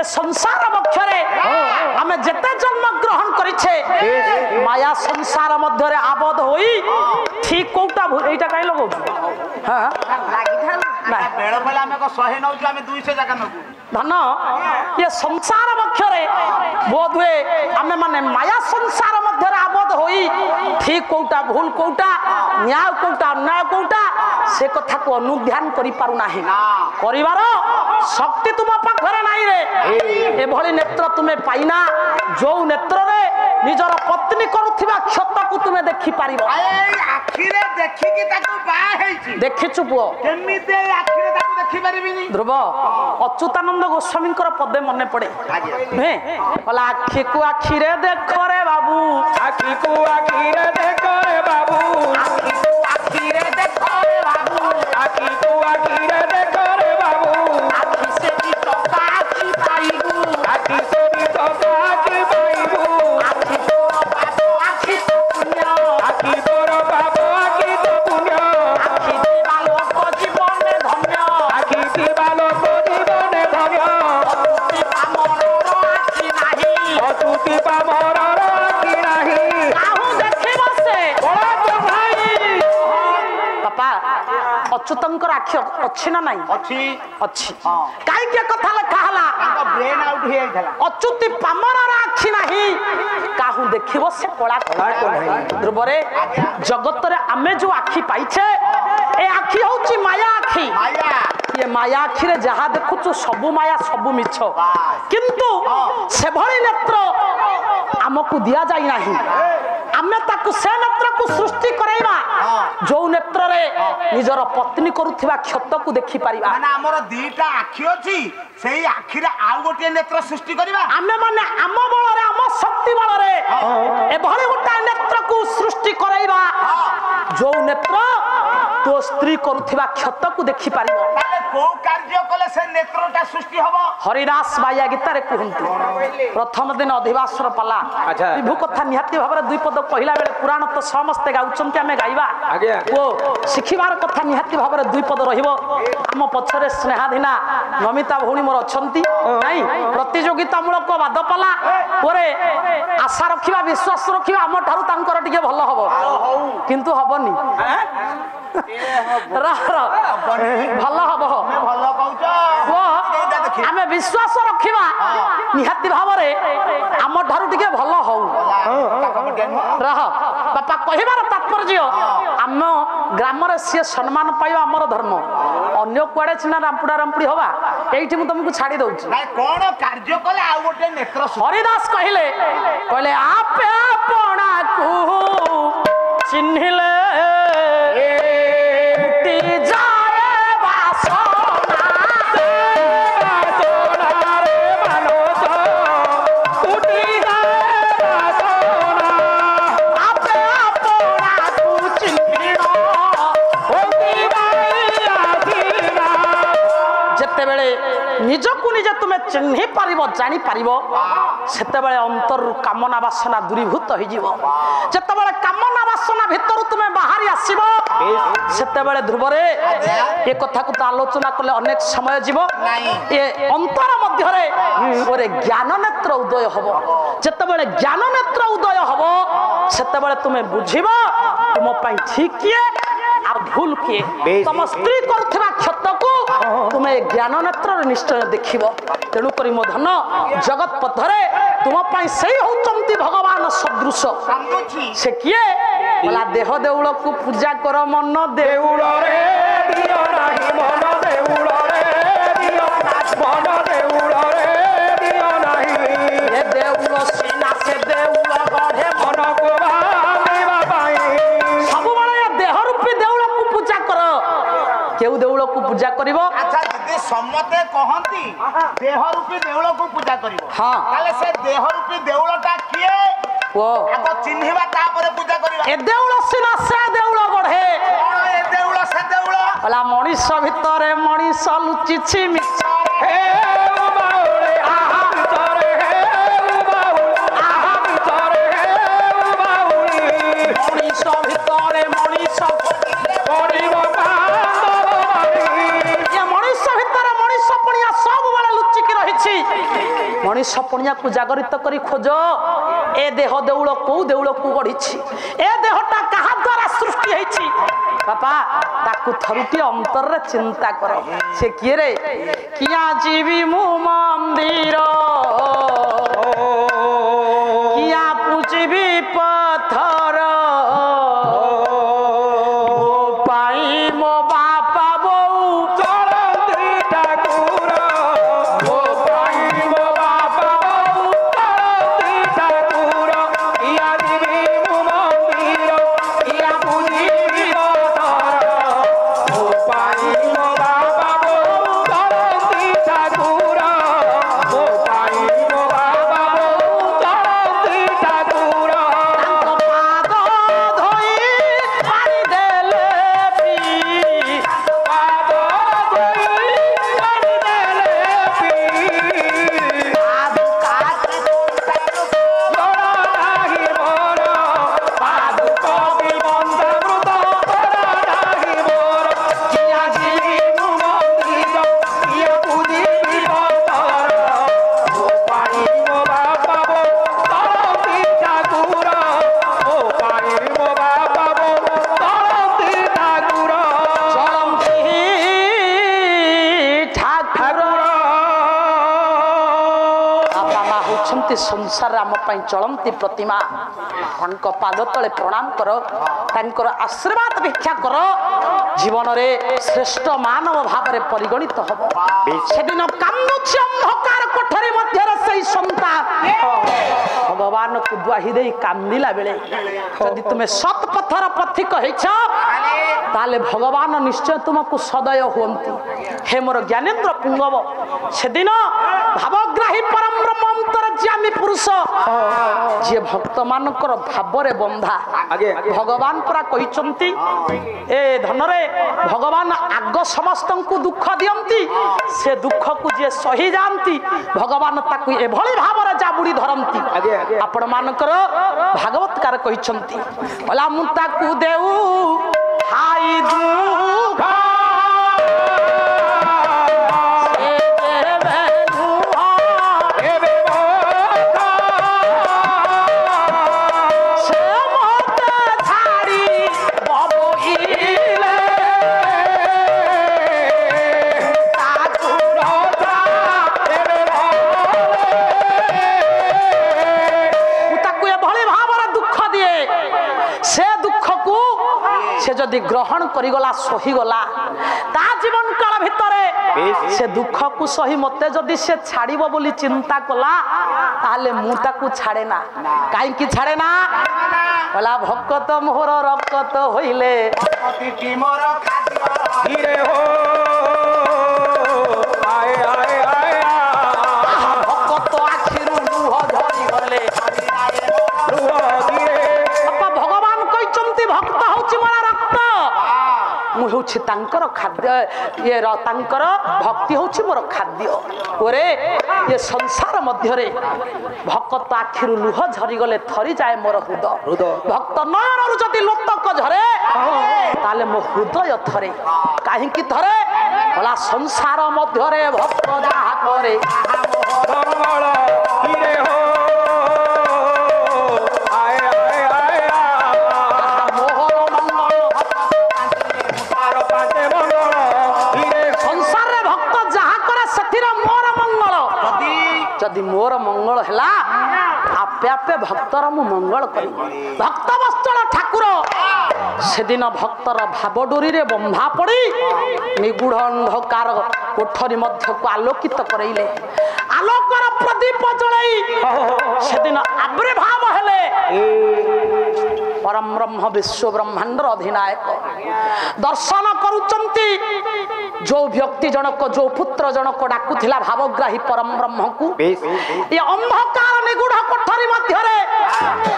संसार बक्षरे आमे जेते जन्म ग्रहण करिछे माया संसार मध्य रे आबद्ध होई ठीक कोटा एटा काई लगो हां लागी थाउ ना बेळ बेला हमें को 100 नउ हमें 200 जगह नगु धन ये संसार बक्षरे बोध हुए आमे माने माया संसार मध्य रे आबद्ध होई ठीक कोटा भूल कोटा न्याय कोटा अन्याय कोटा से कथा को अनुध्यान करि पारु नाही करिवार शक्ति तुम पाखरे नाही रे ए भली नेत्र तुमे पाइना जो नेत्र रे निजर पत्नी करूथिबा क्षत को तुमे देखि पारिबो ए आखी रे देखि कि ताको बा हेछि देखिछु पुओ केमिते आखी रे ताको देखि परिबिनी ध्रुव अच्युतानंद गोस्वामीकर पदे मने पड़े हे बोला आखी को आखी रे देखो रे बाबू आखी को आखी रे देखो रे बाबू आखी को आखी रे देखो रे बाबू आखी को आखी रे देखो रे बाबू आखी से भी तो आखी पाइबू आखी से भी तो आखी पाइबू आखी तो बाबू आखी तो पुण्य आखी तोर बाबू आखी तो पुण्य आखी देवालो को जीवन धन्य आखी दिवालो को जीवन धन्य अतुति पामरर आखी नाही अतुति पामरर आखी नाही काहू देखिब से बड़ा तो भाई पापा अच्युतंकर आखि अछि ना नाही अछि अछि काई के कथा लेखा हला ताको ब्रेन आउट हे आइथला अच्युति पामरर आखि नाही काहू देखिब से कला ध्रुव रे जगत रे आमे जो आखि पाइछे ए आखि होची माया आखि माया ये माया आखि रे जहा देखुछु सबु माया सबु मिछ किंतु से भली नेत्र हमकु दिया जाई नाही आमे ताकु से नेत्र को सृष्टि करैबा जो नेत्र रे निजर पत्नी करूथिबा क्षत को देखि परिबा माने हमर दीटा आखी अछि सेही आखी रे आउ गोटे नेत्र सृष्टि करबा आमे माने आम बल रे आम शक्ति बल रे ए भली गोटा नेत्र को सृष्टि करैबा जो नेत्र तो स्त्री करूथिबा क्षत को देखि परिबो ताले को कार्य कले से नेत्रटा सृष्टि हबो हरिदास बाया गीता रे कहंती प्रथम दिन अधिवासर पाला अच्छा। विभु कथा निहाती भाबरे दुई पद कहिला बेले पुराण तो समस्त गाउचंती हमें गाइबा आज्ञा। ओ शिखिबार कथा निहाती भाबरे दुई पद रहिबो हम पछरे स्नेहाधीना नमिता भौणी मोर अछंती नाही प्रतियोगिता मूलक वाद पाला परे आशा रखिबा विश्वास रखिबा हम ठारू तांकर टिके भलो हबो किंतु हबनी भलो हबो मैं भलो कहउछ आमे विश्वास रखिबा निहाती भाबरे आम ठारू टिके भलो हौ रह बापा कहिबार तात्पर्य आम ग्राम रे से सम्मान पाइबा हमर धर्म अन्य कुआडे छिना रामपुडा रामपुडी होबा एइठी मु तुमको छाडी दउची नाइ कोन कार्य कले आउ गोटे नेत्र हरिदास कहले आपे अपना को चिन्हिले उठी जाए वासना आपे अपना को चिन्हिलो जेते बेले निजकु निजे तुमे चिन्हि पारिबो जानि पारिबो सेते बेले अंतर कामना वासना दूरीभूत होई जीवो जेते बेले कामना वासना भितर तुमे बाहरी आसीबो सेते बेले ध्रुव रे ए कथा को आलोचना करले अनेक समय जीवो ए अंतर मध्य रे ओरे ज्ञान नेत्र उदय हबो जेते बेले ज्ञान नेत्र उदय हबो सेते बेले तुमे बुझिबो तुम पई ठीक किए आ भूल किए तम स्त्री करथबा क्षत को तुमे ज्ञान नेत्र निश्चय देखिबो तेणु करी मो धन जगत पथरे तुम पई सही होचंती भगवान सदृश से किए बोला देह देउल को पूजा कर मन देउल रे दियो नाही मन देउल रे दियो मन देउल रे दियो नाही ए देउल सीना से देउल गढ़े मन को भावेबा पाई सब बळे देह रूपी देउल को पूजा कर केउ देउल को पूजा करिवो अच्छा दीदी सम्मते कहंती देह रूपी देउल को पूजा करिवो हां ताले से देह रूपी देउलटा किए ओ आको चिन्हिबा तापरे पूजा करिवो ए देउल सीना से देउल गढ़े कोन ए देउल से देउल बोला मनीष भितरे मनीष लुचिछि मिछ हे बाउले आहा भितरे हे बाउले आहा भितरे हे बाउली मनीष भितरे मनीष पडिब कांदर बारी ये मनीष भितरे मनीष पणिया सब बेले लुचिकी रहिछि मनीष पणिया को जागरित करी खोज ए देह देउल को देउल को गढ़ी ए देहटा कहा द्वारा सृष्टि होईछि बापा ताकू थरुटी अंतर रे चिंता कर से किए रे किया जीवी मु मंदिर किया पूजबी पत्थर संसार आम चलती प्रतिमा पाद तले प्रणाम कर आशीर्वाद भिक्षा कर जीवन रे श्रेष्ठ मानव भाव में परिगणित हम से दिन कामुची अंधकार कोठरी मध्य से संतान भगवान को दुआही दे कांदिला बेले यदि तुम्हें सत पथर पथिक ताले भगवान निश्चय तुमको सदय हुंती हे मोर ज्ञानेन्द्र पुंगव से दिन भावग्राही परम ब्रह्म अंतर्यामी पुरुष जे भक्त मानकर भावरे बंधा भगवान परा कहिचंती ए धनरे भगवान आग समस्त को दुख दियंती से दुख को जे सही जानती भगवान ताकू एभली भावरे जाबुड़ी धरंती आपण मानकर भागवतकार कहिचंती भला मु ताकू देऊ हाई दुख जदि ग्रहण करिगला सहीगला ता जीवन काल भितरे से दुख को सही मते जदि से छाड़िबो बोली चिंता कला ताले मु ताकू छाड़े ना काई की छाड़े ना भला भक्त मोर रक्त होइले अतिथि मोर खाद्य धीरे हो आए आए आए भक्त आखिरु लुह झरी गले लुह धीरे भगवान कहिचंती भक्त होछि मोर तांकर खाद्य ये तांकर भक्ति होछि मोर खाद्य ओरे ये संसार मध्य रे भक्त आखिरु लुह झरी गले थरी जाए मोर हृदय भक्त नयनरु जदि लोतक झरे ताले मो हृदय थरे काहे की थरे भला संसार मध्य रे भक्त जाहा करे मंगल धीरे हो यदि मोर मंगल है आपे आपे भक्तर मु मंगल करी भक्त वत्सल ठाकुर से दिन भक्तर भाव डोरी रे बंधा पड़ी निगूढ़ अंधकार कोठरी मध्य को आलोकित करैले आलोकर प्रदीप जलाई से दिन आविर्भाव हेले परम ब्रह्म विश्व ब्रह्मांडर अधिनायक दर्शन करुचंती जो व्यक्ति जनक जो पुत्र जनक डाकुथिला भावग्राही परम ब्रह्म को ये अंधकार निगूढ़ कोठरी मध्य रे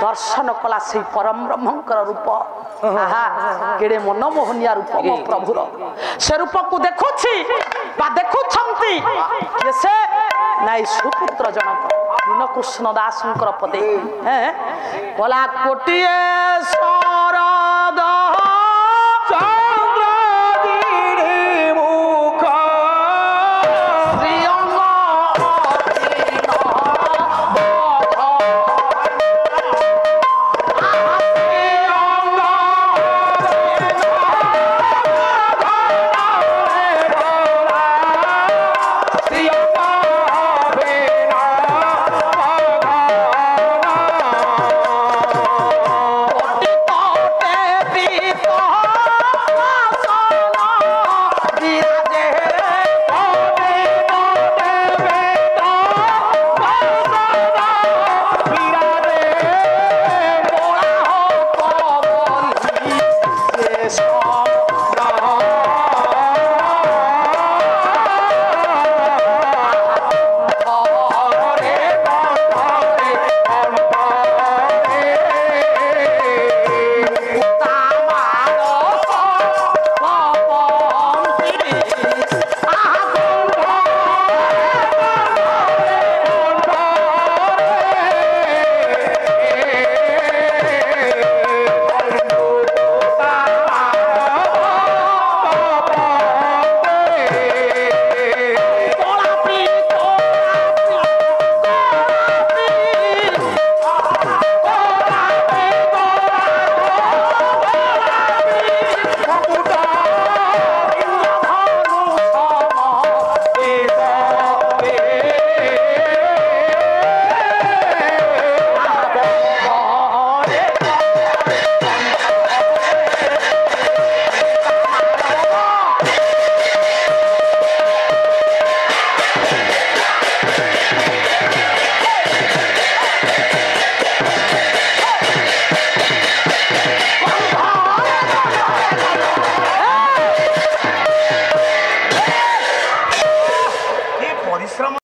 दर्शन कला से परम ब्रह्मकर रूप आहा केड़े मनमोहनिया रूप मो प्रभुर से रूप को देखुछि बा देखुछंती ये से नाई सुपुत्र जनक दीन कृष्ण दासंकर पदे हैं बोला कोटिए शरद